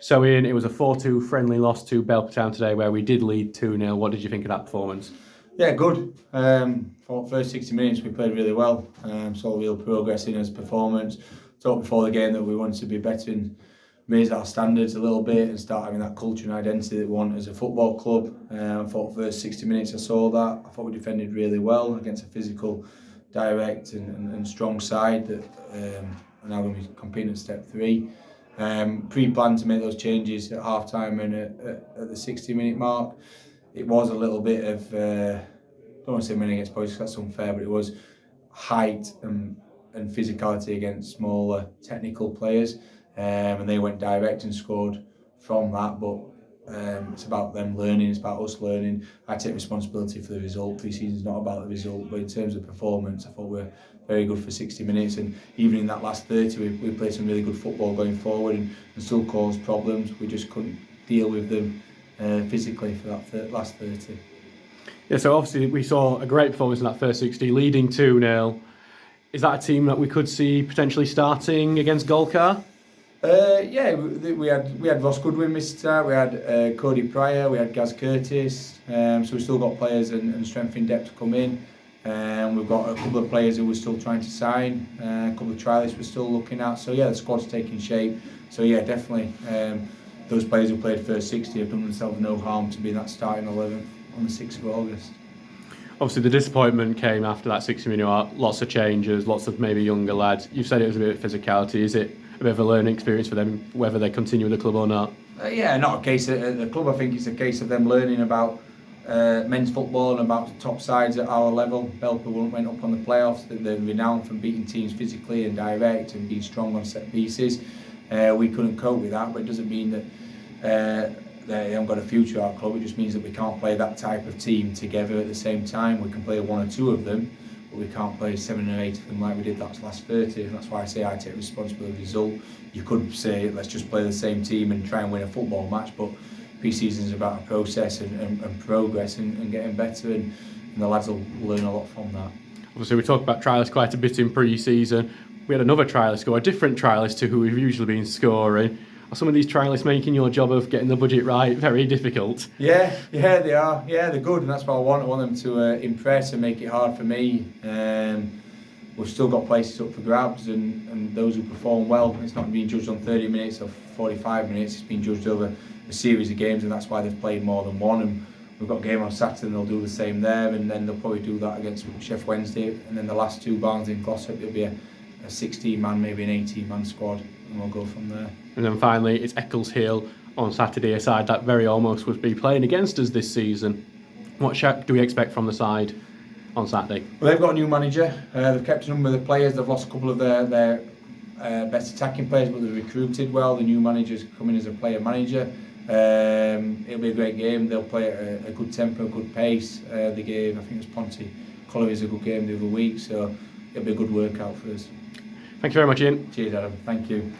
So Ian, it was a 4-2 friendly loss to Belper Town today where we did lead 2-0. What did you think of that performance? Yeah, good. For the first 60 minutes we played really well. Saw real progress in his performance. Talked before the game that we wanted to be better and raise our standards a little bit and start having that culture and identity that we want as a football club. I thought the first 60 minutes I saw that. I thought we defended really well against a physical, direct and strong side that are now going to be competing at step 3. Pre-planned to make those changes at half-time and at the 60-minute mark. It was a little bit of, I don't want to say men against boys because that's unfair, but it was height and physicality against smaller technical players, and they went direct and scored from that. But it's about them learning, it's about us learning. I take responsibility for the result. Pre-season's not about the result, but in terms of performance, I thought we were very good for 60 minutes, and even in that last 30 we played some really good football going forward and still caused problems. We just couldn't deal with them physically for that last 30. Yeah, so obviously we saw a great performance in that first 60, leading 2-0. Is that a team that we could see potentially starting against Golkar? Yeah, we had Ross Goodwin missed start, we had Cody Pryor, we had Gaz Curtis, so we've still got players and strength in depth to come in. We've got a couple of players who we're still trying to sign, a couple of trialists we're still looking at, so yeah, the squad's taking shape. So yeah, definitely those players who played first 60 have done themselves no harm to be in that starting 11 on the 6th of August. Obviously the disappointment came after that 60-minute mark, lots of changes, lots of maybe younger lads. You've said it was a bit of physicality. Is it a bit of a learning experience for them, whether they continue with the club or not? Yeah, not a case of the club. I think it's a case of them learning about men's football and about top sides at our level. Belper went up on the playoffs. They're renowned for beating teams physically and direct and being strong on set pieces. We couldn't cope with that, but it doesn't mean that they haven't got a future at our club. It just means that we can't play that type of team together at the same time. We can play 1 or 2 of them, but we can't play 7 or 8 of them like we did that last 30. And that's why I say I take responsibility for the result. You could say let's just play the same team and try and win a football match, but pre-season is about a process and progress and getting better, and the lads will learn a lot from that. Obviously we talked about trialists quite a bit in pre-season. We had another trialist score, a different trialist to who we've usually been scoring. Are some of these trialists making your job of getting the budget right very difficult? Yeah, they are. Yeah, they're good, and that's what I want. I want them to impress and make it hard for me. We've still got places up for grabs, and those who perform well, it's not being judged on 30 minutes or 45 minutes, it's being judged over a series of games, and that's why they've played more than one. And we've got a game on Saturday and they'll do the same there, and then they'll probably do that against Sheff Wednesday, and then the last 2 Barnes in Glossop, it'll be a 16-man, maybe an 18-man squad, and we'll go from there. And then finally, it's Eccleshill on Saturday, a side that very almost would be playing against us this season. What do we expect from the side on Saturday? Well, they've got a new manager. They've kept a number of the players. They've lost a couple of their best attacking players, but they've recruited well. The new manager's coming as a player manager. It'll be a great game. They'll play at a good tempo, good pace. They gave, I think it was Ponty Colliery's a good game the other week, so it'll be a good workout for us. Thank you very much, Ian. Cheers, Adam. Thank you.